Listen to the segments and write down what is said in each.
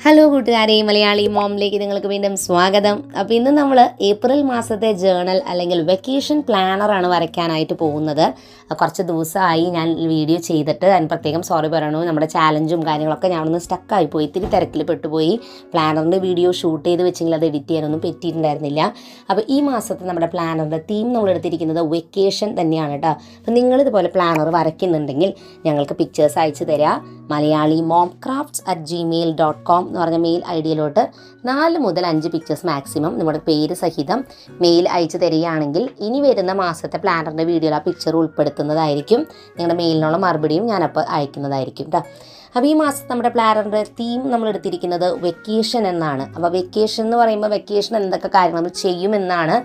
Hello കൂട്ടുകാരെ, മലയാളി മോമിലേക്ക് നിങ്ങൾക്ക് വീണ്ടും സ്വാഗതം. അപ്പോൾ ഇന്ന് നമ്മൾ ഏപ്രിൽ മാസത്തെ ജേണൽ അല്ലെങ്കിൽ വെക്കേഷൻ പ്ലാനറാണ് വരയ്ക്കാനായിട്ട് പോകുന്നത്. കുറച്ച് ദിവസമായി ഞാൻ വീഡിയോ ചെയ്തിട്ട് അതിന് പ്രത്യേകം സോറി പറയണു. നമ്മുടെ ചാലഞ്ചും കാര്യങ്ങളൊക്കെ ഞാനൊന്ന് സ്റ്റക്കായി പോയി, ഇത്തിരി തിരക്കിൽ പെട്ടുപോയി. പ്ലാനറിൻ്റെ വീഡിയോ ഷൂട്ട് ചെയ്ത് വെച്ചെങ്കിൽ അത് എഡിറ്റ് ചെയ്യാനൊന്നും പറ്റിയിട്ടുണ്ടായിരുന്നില്ല. അപ്പോൾ ഈ മാസത്തെ നമ്മുടെ പ്ലാനറിൻ്റെ തീം നമ്മൾ എടുത്തിരിക്കുന്നത് വെക്കേഷൻ തന്നെയാണ് കേട്ടോ. അപ്പോൾ നിങ്ങളിതുപോലെ പ്ലാനർ വരയ്ക്കുന്നുണ്ടെങ്കിൽ ഞങ്ങൾക്ക് പിക്ചേഴ്സ് അയച്ചു തരാം. മലയാളി momcrafts@gmail.com എന്ന് പറഞ്ഞ മെയിൽ ഐ ഡിയിലോട്ട് 4 മുതൽ 5 പിക്ചേഴ്സ് മാക്സിമം നമ്മുടെ പേര് സഹിതം മെയിൽ അയച്ചു തരികയാണെങ്കിൽ ഇനി വരുന്ന മാസത്തെ പ്ലാനറിൻ്റെ വീഡിയോയിൽ ആ പിക്ചർ ഉൾപ്പെടുത്തുന്നതായിരിക്കും. നിങ്ങളുടെ മെയിലിനുള്ള മറുപടിയും ഞാനപ്പോൾ അയക്കുന്നതായിരിക്കും കേട്ടോ. അപ്പോൾ ഈ മാസം നമ്മുടെ പ്ലാനറിൻ്റെ തീം നമ്മൾ എടുത്തിരിക്കുന്നത് വെക്കേഷൻ എന്നാണ്. അപ്പോൾ വെക്കേഷൻ എന്ന് പറയുമ്പോൾ വെക്കേഷൻ എന്തൊക്കെ കാര്യങ്ങൾ നമ്മൾ ചെയ്യുമെന്നാണ്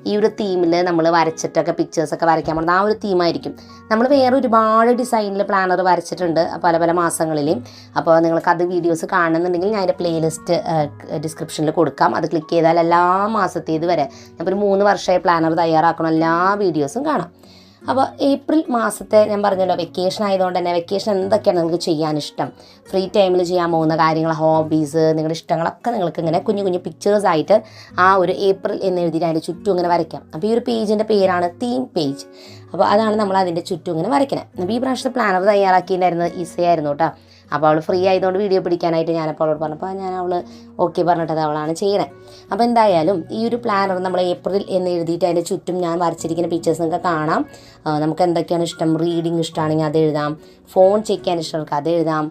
ഈ ഒരു തീമിൽ നമ്മൾ വരച്ചിട്ടൊക്കെ പിക്ചേഴ്സൊക്കെ വരയ്ക്കാൻ പോകുന്നത്. ആ ഒരു തീമായിരിക്കും. നമ്മൾ വേറെ ഒരുപാട് ഡിസൈനിൽ പ്ലാനർ വരച്ചിട്ടുണ്ട് പല പല മാസങ്ങളിൽ. അപ്പോൾ നിങ്ങൾക്ക് അത് വീഡിയോസ് കാണുന്നുണ്ടെങ്കിൽ ഞാൻ അതിൻ്റെ പ്ലേലിസ്റ്റ് ഡിസ്ക്രിപ്ഷനിൽ കൊടുക്കാം. അത് ക്ലിക്ക് ചെയ്താൽ എല്ലാ മാസത്തേത് വരെ ഇപ്പോൾ ഒരു 3 വർഷമായി പ്ലാനർ തയ്യാറാക്കണം, എല്ലാ വീഡിയോസും കാണാം. അപ്പോൾ ഏപ്രിൽ മാസത്തെ ഞാൻ പറഞ്ഞല്ലോ വെക്കേഷൻ ആയതുകൊണ്ട് തന്നെ വെക്കേഷൻ എന്തൊക്കെയാണ് നിങ്ങൾക്ക് ചെയ്യാനിഷ്ടം, ഫ്രീ ടൈമിൽ ചെയ്യാൻ പോകുന്ന കാര്യങ്ങൾ, ഹോബീസ്, നിങ്ങളുടെ ഇഷ്ടങ്ങളൊക്കെ നിങ്ങൾക്ക് ഇങ്ങനെ കുഞ്ഞു കുഞ്ഞു പിക്ചേഴ്സായിട്ട് ആ ഒരു ഏപ്രിൽ എന്ന് എഴുതിയിട്ട് അതിൻ്റെ ചുറ്റും ഇങ്ങനെ വരയ്ക്കാം. അപ്പോൾ ഈ ഒരു പേജിൻ്റെ പേരാണ് തീം പേജ്. അപ്പോൾ അതാണ് നമ്മൾ അതിൻ്റെ ചുറ്റും ഇങ്ങനെ വരയ്ക്കുന്നത്. അപ്പോൾ ഈ പ്രാവശ്യത്തെ പ്ലാനർ തയ്യാറാക്കിയിട്ടുണ്ടായിരുന്നത് ഈസിയായിരുന്നു കേട്ടോ. അപ്പോൾ അവൾ ഫ്രീ ആയതുകൊണ്ട് വീഡിയോ പിടിക്കാനായിട്ട് ഞാനപ്പോൾ അവളോട് പറഞ്ഞപ്പോൾ അവൾ ഓക്കെ പറഞ്ഞിട്ടത് അവളാണ് ചെയ്യണത്. അപ്പോൾ എന്തായാലും ഈ ഒരു പ്ലാനർ നമ്മൾ ഏപ്രിൽ എന്ന് എഴുതിയിട്ട് അതിൻ്റെ ചുറ്റും ഞാൻ വരച്ചിരിക്കുന്ന പിക്ചേഴ്സ് നിങ്ങൾക്ക് കാണാം. നമുക്ക് എന്തൊക്കെയാണ് ഇഷ്ടം, റീഡിങ് ഇഷ്ടമാണെങ്കിൽ അത് എഴുതാം, ഫോൺ ചെക്ക് ചെയ്യാൻ ഇഷ്ടമുള്ളവർക്ക് അത് എഴുതാം,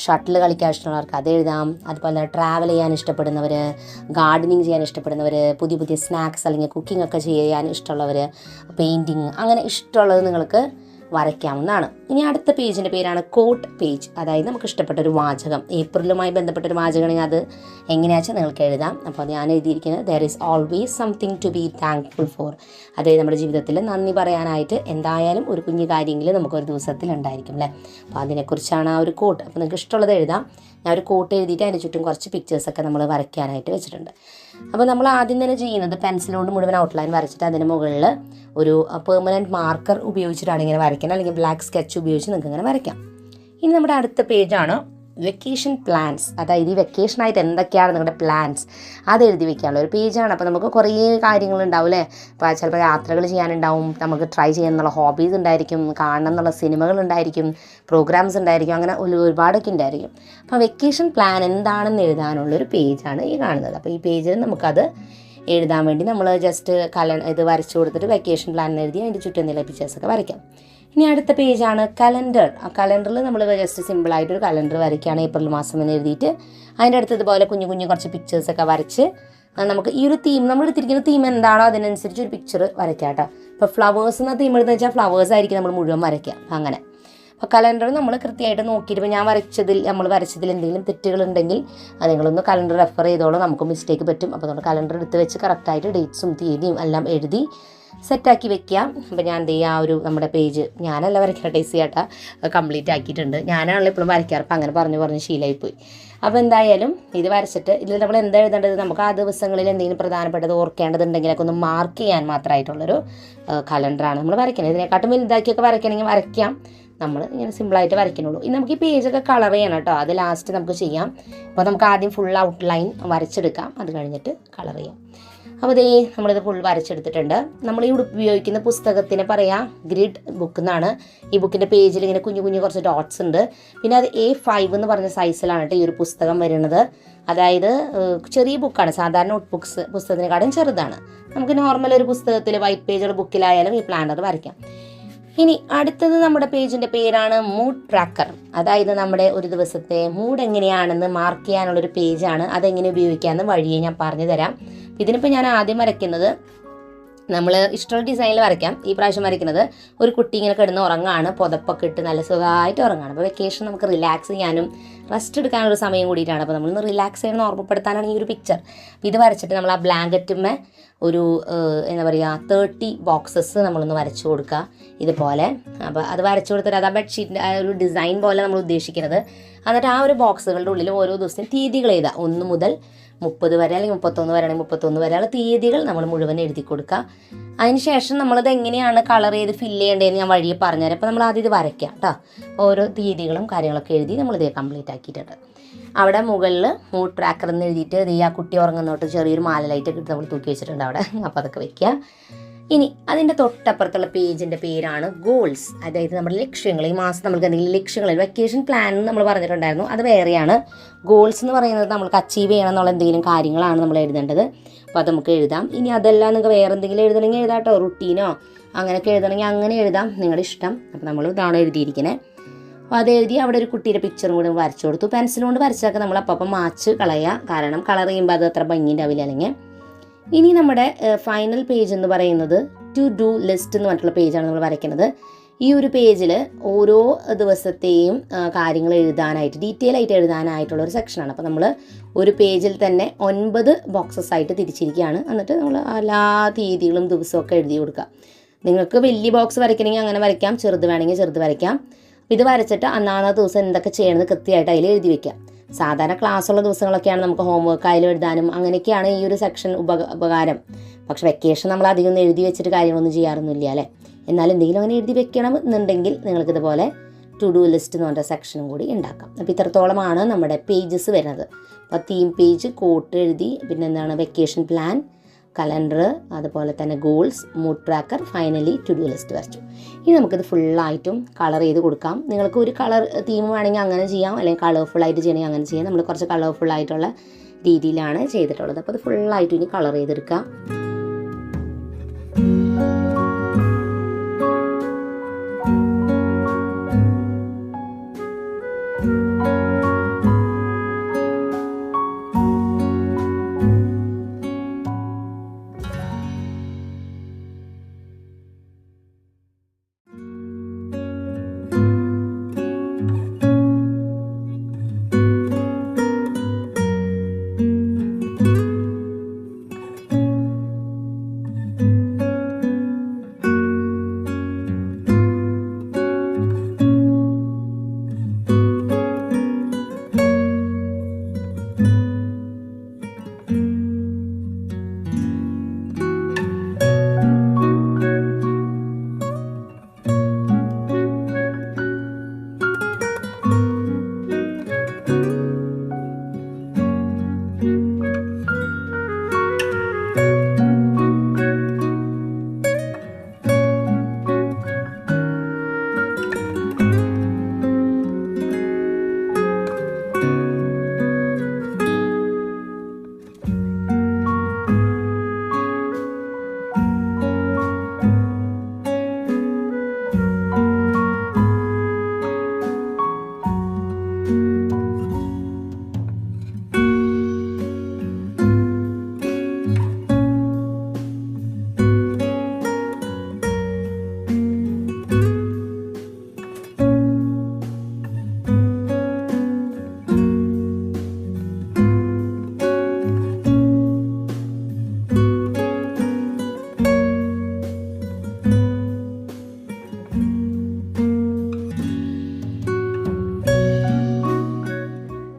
ഷട്ടിൽ കളിക്കാൻ ഇഷ്ടമുള്ളവർക്ക് അത് എഴുതാം, അതുപോലെ ട്രാവൽ ചെയ്യാൻ ഇഷ്ടപ്പെടുന്നവർ, ഗാർഡനിങ് ചെയ്യാൻ ഇഷ്ടപ്പെടുന്നവർ, പുതിയ പുതിയ സ്നാക്സ് അല്ലെങ്കിൽ കുക്കിംഗ് ഒക്കെ ചെയ്യാൻ ഇഷ്ടമുള്ളവർ, പെയിൻറ്റിങ്, അങ്ങനെ ഇഷ്ടമുള്ളത് നിങ്ങൾക്ക് വരയ്ക്കാവുന്നതാണ്. ഇനി അടുത്ത പേജിൻ്റെ പേരാണ് കോട്ട് പേജ്. അതായത് നമുക്ക് ഇഷ്ടപ്പെട്ടൊരു വാചകം, ഏപ്രിലുമായി ബന്ധപ്പെട്ടൊരു വാചകമാണെങ്കിൽ അത് എങ്ങനെയാണെന്ന് വെച്ചാൽ നിങ്ങൾക്ക് എഴുതാം. അപ്പോൾ ഞാൻ എഴുതിയിരിക്കുന്നത് there is always something to be thankful for. അതായത് നമ്മുടെ ജീവിതത്തിൽ നന്ദി പറയാനായിട്ട് എന്തായാലും ഒരു കുഞ്ഞു കാര്യമെങ്കിലും നമുക്കൊരു ദിവസത്തിൽ ഉണ്ടായിരിക്കും അല്ലേ. അപ്പോൾ അതിനെക്കുറിച്ചാണ് ആ ഒരു കോട്ട്. അപ്പോൾ നിങ്ങൾക്ക് ഇഷ്ടമുള്ളത് എഴുതാം. ഞാൻ ഒരു കോട്ട് എഴുതിയിട്ട് അതിൻ്റെ ചുറ്റും കുറച്ച് പിക്ചേഴ്സൊക്കെ നമ്മൾ വരയ്ക്കാനായിട്ട് വെച്ചിട്ടുണ്ട്. അപ്പോൾ നമ്മൾ ആദ്യം തന്നെ ചെയ്യുന്നത് പെൻസിലോട് മുഴുവൻ ഔട്ട്ലൈൻ വരച്ചിട്ട് അതിന് മുകളിൽ ഒരു പെർമനൻറ്റ് മാർക്കർ ഉപയോഗിച്ചിട്ടാണ് ഇങ്ങനെ വരയ്ക്കുന്നത്, അല്ലെങ്കിൽ ബ്ലാക്ക് സ്കെച്ച് ഉപയോഗിച്ച് നിങ്ങൾക്ക് ഇങ്ങനെ വരയ്ക്കാം. ഇനി നമ്മുടെ അടുത്ത പേജാണ് വെക്കേഷൻ പ്ലാൻസ്. അതായത് ഈ വെക്കേഷനായിട്ട് എന്തൊക്കെയാണ് നിങ്ങളുടെ പ്ലാൻസ് അത് എഴുതി വെക്കാനുള്ള ഒരു പേജാണ്. അപ്പോൾ നമുക്ക് കുറേ കാര്യങ്ങളുണ്ടാവും അല്ലേ. അപ്പോൾ ചിലപ്പോൾ യാത്രകൾ ചെയ്യാനുണ്ടാവും, നമുക്ക് ട്രൈ ചെയ്യാനുള്ള ഹോബീസ് ഉണ്ടായിരിക്കും, കാണണം എന്നുള്ള സിനിമകൾ ഉണ്ടായിരിക്കും, പ്രോഗ്രാംസ് ഉണ്ടായിരിക്കും, അങ്ങനെ ഒരുപാടൊക്കെ ഉണ്ടായിരിക്കും. അപ്പോൾ വെക്കേഷൻ പ്ലാൻ എന്താണെന്ന് എഴുതാനുള്ളൊരു പേജാണ് ഈ കാണുന്നത്. അപ്പോൾ ഈ പേജിൽ നമുക്കത് എഴുതാൻ വേണ്ടി നമ്മൾ ജസ്റ്റ് ഇത് വരച്ചു കൊടുത്തിട്ട് വെക്കേഷൻ പ്ലാൻ എഴുതി അതിൻ്റെ ചുറ്റും എന്തെങ്കിലും പിക്ചേഴ്സൊക്കെ വരയ്ക്കാം. ഇനി അടുത്ത പേജാണ് കലണ്ടർ. ആ കലണ്ടറിൽ നമ്മൾ ജസ്റ്റ് സിമ്പിളായിട്ടൊരു കലണ്ടർ വരയ്ക്കുകയാണ് ഏപ്രിൽ മാസം എന്ന് എഴുതിയിട്ട് അതിൻ്റെ അടുത്ത് ഇതുപോലെ കുഞ്ഞു കുഞ്ഞു കുറച്ച് പിക്ചേഴ്സൊക്കെ വരച്ച് നമുക്ക് ഈ ഒരു തീം നമ്മൾ എടുത്തിരിക്കുന്ന തീം എന്താണോ അതിനനുസരിച്ച് ഒരു പിക്ചർ വരയ്ക്കാം കേട്ടോ. ഇപ്പോൾ ഫ്ലവേഴ്സ് എന്ന തീം എടുത്തെന്ന് വെച്ചാൽ ഫ്ലവേഴ്സ് ആയിരിക്കും നമ്മൾ മുഴുവൻ വരയ്ക്കുക അങ്ങനെ. അപ്പോൾ കലണ്ടർ നമ്മൾ കൃത്യമായിട്ട് നോക്കിയിട്ട് ഇപ്പോൾ ഞാൻ നമ്മൾ വരച്ചതിൽ എന്തെങ്കിലും തെറ്റുകളുണ്ടെങ്കിൽ അത് നിങ്ങളൊന്ന് കലണ്ടർ റെഫർ ചെയ്തോളൂ, നമുക്ക് മിസ്റ്റേക്ക് പറ്റും. അപ്പോൾ നമ്മൾ കലണ്ടർ എടുത്ത് വെച്ച് കറക്റ്റായിട്ട് ഡേറ്റ്സും തീയതിയും എല്ലാം എഴുതി സെറ്റാക്കി വെക്കാം. അപ്പോൾ ഞാൻ എന്ത് ചെയ്യുക, ആ ഒരു നമ്മുടെ പേജ് ഞാനല്ല വരയ്ക്കാൻ ടേസ്റ്റ് ചെയ്യാട്ടാ കംപ്ലീറ്റ് ആക്കിയിട്ടുണ്ട്. ഞാനാണല്ലോ ഇപ്പോഴും വരയ്ക്കാറ്. അപ്പോൾ അങ്ങനെ പറഞ്ഞ് ശീലമായിപ്പോയി. അപ്പോൾ എന്തായാലും ഇത് വരച്ചിട്ട് ഇതിൽ നമ്മൾ എന്താ എഴുതേണ്ടത്, നമുക്ക് ആ ദിവസങ്ങളിൽ എന്തെങ്കിലും പ്രധാനപ്പെട്ടത് ഓർക്കേണ്ടതുണ്ടെങ്കിലൊക്കെ ഒന്ന് മാർക്ക് ചെയ്യാൻ മാത്രമായിട്ടുള്ളൊരു കലണ്ടറാണ് നമ്മൾ വരയ്ക്കുന്നത്. ഇതിനെക്കാട്ടും വലുതാക്കിയൊക്കെ വരയ്ക്കണമെങ്കിൽ വരയ്ക്കാം, നമ്മൾ ഇങ്ങനെ സിമ്പിളായിട്ട് വരയ്ക്കണുള്ളൂ. ഇനി നമുക്ക് ഈ പേജൊക്കെ കളർ ചെയ്യണം കേട്ടോ, അത് ലാസ്റ്റ് നമുക്ക് ചെയ്യാം. അപ്പോൾ നമുക്ക് ആദ്യം ഫുൾ ഔട്ട്ലൈൻ വരച്ചെടുക്കാം, അത് കഴിഞ്ഞിട്ട് കളർ ചെയ്യാം. അപ്പോൾ ഇതേ നമ്മളിത് ഫുൾ വരച്ചെടുത്തിട്ടുണ്ട്. നമ്മൾ ഈ ഉപയോഗിക്കുന്ന പുസ്തകത്തിന് പറയാം ഗ്രിഡ് ബുക്ക് എന്നാണ്. ഈ ബുക്കിൻ്റെ പേജിൽ ഇങ്ങനെ കുഞ്ഞു കുഞ്ഞു കുറച്ച് ഡോട്ട്സ് ഉണ്ട്. പിന്നെ അത് A5 എന്ന് പറഞ്ഞ സൈസിലാണ് കേട്ടോ ഈ ഒരു പുസ്തകം വരുന്നത്. അതായത് ചെറിയ ബുക്കാണ്, സാധാരണ നോട്ട് ബുക്സ് പുസ്തകത്തിനെക്കാളും ചെറുതാണ്. നമുക്ക് നോർമൽ ഒരു പുസ്തകത്തിൽ വൈറ്റ് പേജുള്ള ബുക്കിലായാലും ഈ പ്ലാനർ വരയ്ക്കാം. ഇനി അടുത്തത് നമ്മുടെ പേജിൻ്റെ പേരാണ് മൂഡ് ട്രാക്കർ. അതായത് നമ്മുടെ ഒരു ദിവസത്തെ മൂഡ് എങ്ങനെയാണെന്ന് മാർക്ക് ചെയ്യാനുള്ളൊരു പേജാണ്. അതെങ്ങനെ ഉപയോഗിക്കാമെന്ന് വഴിയെ ഞാൻ പറഞ്ഞു തരാം. ഇതിനിപ്പോൾ ഞാൻ ആദ്യം വരയ്ക്കുന്നത് നമ്മൾ ഇഷ്ടമുള്ള ഡിസൈനിൽ വരയ്ക്കാം. ഈ പ്രാവശ്യം വരയ്ക്കുന്നത് ഒരു കുട്ടി ഇങ്ങനെ കിടന്ന് ഉറങ്ങാണ്, പുതപ്പൊക്കെ ഇട്ട് നല്ല സുഖമായിട്ട് ഉറങ്ങാണ്. അപ്പോൾ വെക്കേഷൻ നമുക്ക് റിലാക്സ് ചെയ്യാനും റെസ്റ്റ് എടുക്കാനൊരു സമയം കൂടിയിട്ടാണ്. അപ്പോൾ നമ്മളൊന്ന് റിലാക്സ് ചെയ്യണമെന്ന് ഓർമ്മപ്പെടുത്താനാണ് ഈ ഒരു പിക്ചർ. ഇത് വരച്ചിട്ട് നമ്മൾ ആ ബ്ലാങ്കറ്റുമേ ഒരു എന്താ പറയുക 30 ബോക്സസ് നമ്മളൊന്ന് വരച്ചു കൊടുക്കുക ഇതുപോലെ. അപ്പോൾ അത് വരച്ചു കൊടുത്തിട്ട് അത് ആ ബെഡ്ഷീറ്റിൻ്റെ ആ ഒരു ഡിസൈൻ പോലെ നമ്മൾ ഉദ്ദേശിക്കുന്നത്. എന്നിട്ട് ആ ഒരു ബോക്സുകളുടെ ഉള്ളിൽ ഓരോ ദിവസവും തീയതികൾ എഴുതാം. 1 മുതൽ 30 വരെ അല്ലെങ്കിൽ 31 വരെ ആണെങ്കിൽ 31 വരെയുള്ള തീയതികൾ നമ്മൾ മുഴുവൻ എഴുതി കൊടുക്കുക. അതിന് ശേഷം നമ്മളത് എങ്ങനെയാണ് കളർ ചെയ്ത് ഫില്ല് ചെയ്യേണ്ടതെന്ന് ഞാൻ വഴിയെ പറഞ്ഞുതരാം. അപ്പോൾ നമ്മൾ ആദ്യം ഇത് വരയ്ക്കാം കേട്ടോ. ഓരോ തീയതികളും കാര്യങ്ങളൊക്കെ എഴുതി നമ്മളിത് കംപ്ലീറ്റ് ആക്കിയിട്ടുണ്ട്. അവിടെ മുകളിൽ മൂഡ് ട്രാക്കർ എന്ന് എഴുതിയിട്ട് ഈ ആ കുട്ടി ഉറങ്ങുന്നോട്ട് ചെറിയൊരു മാല ലൈറ്റൊക്കെ ഇട്ട് നമ്മൾ തൂക്കി വെച്ചിട്ടുണ്ട് അവിടെ. അപ്പോൾ അതൊക്കെ വെക്കുക. ഇനി അതിൻ്റെ തൊട്ടപ്പുറത്തുള്ള പേജിൻ്റെ പേരാണ് ഗോൾസ്. അതായത് നമ്മുടെ ലക്ഷ്യങ്ങൾ. ഈ മാസം നമുക്ക് എന്തെങ്കിലും ലക്ഷ്യങ്ങൾ, വെക്കേഷൻ പ്ലാൻ എന്ന് നമ്മൾ പറഞ്ഞിട്ടുണ്ടായിരുന്നു, അത് വേറെയാണ്. ഗോൾസ് എന്ന് പറയുന്നത് നമ്മൾക്ക് അച്ചീവ് ചെയ്യണം എന്നുള്ള എന്തെങ്കിലും കാര്യങ്ങളാണ് നമ്മൾ എഴുതേണ്ടത്. അപ്പോൾ അത് നമുക്ക് എഴുതാം. ഇനി അതെല്ലാം നിങ്ങൾക്ക് വേറെ എന്തെങ്കിലും എഴുതണമെങ്കിൽ എഴുതാട്ടോ, റുട്ടീനോ അങ്ങനെയൊക്കെ എഴുതണമെങ്കിൽ അങ്ങനെ എഴുതാം, നിങ്ങളുടെ ഇഷ്ടം. അപ്പോൾ നമ്മൾ ഇതാണ് എഴുതിയിരിക്കുന്നത്. അപ്പോൾ അത് എഴുതി അവിടെ ഒരു കുട്ടിയുടെ പിക്ചറും കൂടി വരച്ചു കൊടുത്തു. പെൻസിൽ കൊണ്ട് വരച്ചൊക്കെ നമ്മൾ അപ്പം മാച്ച് കളയുക, കാരണം കളർ ചെയ്യുമ്പോൾ അത് അത്ര ഭംഗി ഉണ്ടാവില്ല അല്ലെങ്കിൽ. ഇനി നമ്മുടെ ഫൈനൽ പേജ് എന്ന് പറയുന്നത് ടു ഡു ലിസ്റ്റ് എന്ന് പറഞ്ഞിട്ടുള്ള പേജാണ് നമ്മൾ വരയ്ക്കുന്നത്. ഈ ഒരു പേജിൽ ഓരോ ദിവസത്തെയും കാര്യങ്ങൾ എഴുതാനായിട്ട്, ഡീറ്റെയിൽ ആയിട്ട് എഴുതാനായിട്ടുള്ള ഒരു സെക്ഷനാണ്. അപ്പോൾ നമ്മൾ ഒരു പേജിൽ തന്നെ 9 ബോക്സസ് ആയിട്ട് തിരിച്ചിരിക്കുകയാണ്. എന്നിട്ട് നമ്മൾ എല്ലാ തീയതികളും ദിവസമൊക്കെ എഴുതി കൊടുക്കുക. നിങ്ങൾക്ക് വലിയ ബോക്സ് വരയ്ക്കണമെങ്കിൽ അങ്ങനെ വരയ്ക്കാം, ചെറുത് വേണമെങ്കിൽ ചെറുത് വരയ്ക്കാം. ഇത് വരച്ചിട്ട് അന്നാന്ന ദിവസം എന്തൊക്കെ ചെയ്യണമെന്ന് കൃത്യമായിട്ട് അതിൽ എഴുതി വയ്ക്കാം. സാധാരണ ക്ലാസ്സുള്ള ദിവസങ്ങളൊക്കെയാണ് നമുക്ക് ഹോംവർക്ക് ആയാലും എഴുതാനും അങ്ങനെയൊക്കെയാണ് ഈ ഒരു സെക്ഷൻ ഉപകാരം. പക്ഷെ വെക്കേഷൻ നമ്മൾ അധികം ഒന്നും എഴുതി വെച്ചിട്ട് കാര്യങ്ങളൊന്നും ചെയ്യാറൊന്നുമില്ല അല്ലേ. എന്നാൽ എന്തെങ്കിലും അങ്ങനെ എഴുതി വെക്കണം എന്നുണ്ടെങ്കിൽ നിങ്ങൾക്കിതുപോലെ ടു ഡു ലിസ്റ്റ് എന്ന് പറഞ്ഞ സെക്ഷനും കൂടി ഉണ്ടാക്കാം. അപ്പോൾ ഇത്രത്തോളമാണ് നമ്മുടെ പേജസ് വരുന്നത്. അപ്പോൾ തീം പേജ്, കോട്ട് എഴുതി, പിന്നെ എന്താണ് വെക്കേഷൻ പ്ലാൻ, കലണ്ടർ, അതുപോലെ തന്നെ goals, mood tracker, finally to do list വരച്ചു. ഇനി നമുക്കിത് ഫുള്ളായിട്ടും കളർ ചെയ്ത് കൊടുക്കാം. നിങ്ങൾക്ക് ഒരു കളർ തീം വേണമെങ്കിൽ അങ്ങനെ ചെയ്യാം, അല്ലെങ്കിൽ കളർഫുള്ളായിട്ട് ചെയ്യണമെങ്കിൽ അങ്ങനെ ചെയ്യാം. നമ്മൾ കുറച്ച് കളർഫുള്ളായിട്ടുള്ള രീതിയിലാണ് ചെയ്തിട്ടുള്ളത്. അപ്പോൾ അത് ഫുള്ളായിട്ടും ഇനി കളർ ചെയ്തെടുക്കാം.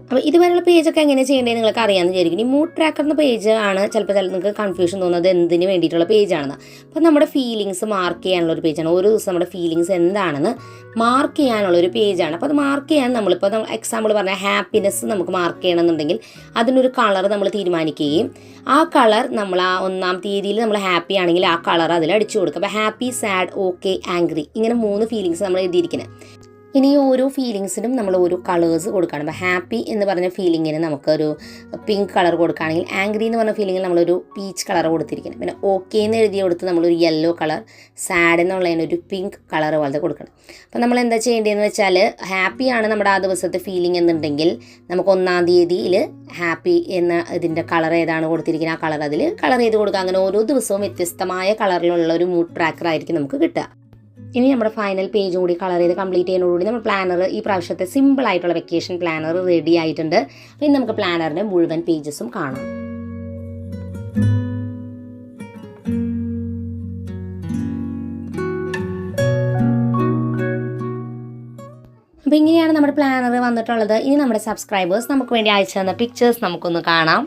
അപ്പോൾ ഇതുവരെയുള്ള പേജൊക്കെ എങ്ങനെ ചെയ്യേണ്ടത് നിങ്ങൾക്ക് അറിയാമെന്ന് വിചാരിക്കും. ഈ മൂഡ് ട്രാക്കർ എന്ന പേജ് ആണ് ചിലപ്പോൾ നിങ്ങൾക്ക് കൺഫ്യൂഷൻ തോന്നുന്നത് എന്തിന് വേണ്ടിയിട്ടുള്ള പേജാണെന്ന്. അപ്പോൾ നമ്മുടെ ഫീലിങ്സ് മാർക്ക് ചെയ്യാനുള്ള ഒരു പേജാണ്. ഓരോ ദിവസം നമ്മുടെ ഫീലിങ്സ് എന്താണെന്ന് മാർക്ക് ചെയ്യാനുള്ള ഒരു പേജാണ്. അപ്പോൾ അത് മാർക്ക് ചെയ്യാൻ നമ്മളിപ്പോൾ എക്സാമ്പിൾ പറഞ്ഞാൽ ഹാപ്പിനെസ് നമുക്ക് മാർക്ക് ചെയ്യണമെന്നുണ്ടെങ്കിൽ അതിനൊരു കളർ നമ്മൾ തീരുമാനിക്കുകയും ആ കളർ നമ്മൾ ആ 1-ാം തീയതിയിൽ നമ്മൾ ഹാപ്പി ആണെങ്കിൽ ആ കളർ അതിൽ അടിച്ചു കൊടുക്കുക. അപ്പോൾ ഹാപ്പി, സാഡ്, ഓക്കെ, ആംഗ്രി, ഇങ്ങനെ 3 ഫീലിങ്സ് നമ്മൾ എഴുതിയിരിക്കുന്നത്. ഇനി ഓരോ ഫീലിങ്സിനും നമ്മൾ ഓരോ കളേഴ്സ് കൊടുക്കണം. അപ്പോൾ ഹാപ്പി എന്ന് പറഞ്ഞ ഫീലിങ്ങിന് നമുക്കൊരു പിങ്ക് കളർ കൊടുക്കുകയാണെങ്കിൽ ആംഗ്രി എന്ന് പറഞ്ഞ ഫീലിങ്ങിൽ നമ്മളൊരു പീച്ച് കളർ കൊടുത്തിരിക്കണം. പിന്നെ ഓക്കെ എന്ന് എഴുതി കൊടുത്ത് നമ്മളൊരു യെല്ലോ കളർ, സാഡ് എന്നുള്ളതിനൊരു പിങ്ക് കളർ പോലത്തെ കൊടുക്കണം. അപ്പോൾ നമ്മൾ എന്താ ചെയ്യേണ്ടതെന്ന് വെച്ചാൽ ഹാപ്പിയാണ് നമ്മുടെ ആ ദിവസത്തെ ഫീലിംഗ് എന്നുണ്ടെങ്കിൽ നമുക്ക് 1-ാം തീയതിയിൽ ഹാപ്പി എന്ന ഇതിൻ്റെ കളർ ഏതാണ് കൊടുത്തിരിക്കുന്നത് ആ കളർ അതിൽ കളർ ചെയ്ത് കൊടുക്കുക. അങ്ങനെ ഓരോ ദിവസവും വ്യത്യസ്തമായ കളറിലുള്ള ഒരു മൂഡ് ട്രാക്കർ ആയിരിക്കും നമുക്ക് കിട്ടുക. ഇനി നമ്മുടെ ഫൈനൽ പേജും കൂടി കളർ ചെയ്ത് കംപ്ലീറ്റ് ചെയ്യുന്നതോടുകൂടി നമ്മൾ പ്ലാനർ, ഈ പ്രാവശ്യത്തെ സിമ്പിളായിട്ടുള്ള വെക്കേഷൻ പ്ലാനർ റെഡി ആയിട്ടുണ്ട്. ഇനി നമുക്ക് പ്ലാനറിൻ്റെ മുഴുവൻ പേജസും കാണാം. അപ്പോൾ ഇങ്ങനെയാണ് നമ്മുടെ പ്ലാനർ വന്നിട്ടുള്ളത്. ഇനി നമ്മുടെ സബ്സ്ക്രൈബേഴ്സ് നമുക്ക് വേണ്ടി അയച്ചു തന്ന പിക്ചേഴ്സ് നമുക്കൊന്ന് കാണാം.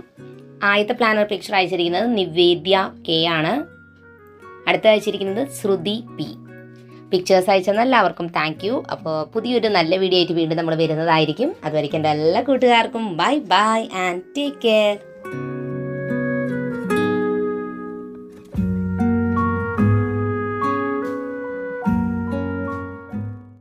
ആദ്യത്തെ പ്ലാനർ പിക്ചർ അയച്ചിരിക്കുന്നത് നിവേദ്യ കെ ആണ്. അടുത്ത അയച്ചിരിക്കുന്നത് ശ്രുതി പി. പിക്ചേഴ്സ് അയച്ചെന്ന് എല്ലാവർക്കും താങ്ക് യു. അപ്പോൾ പുതിയൊരു നല്ല വീഡിയോ ആയിട്ട് വീണ്ടും നമ്മൾ വരുന്നതായിരിക്കും. അതുവരെയ്ക്കും എൻ്റെ എല്ലാ കൂട്ടുകാർക്കും bye bye and take care.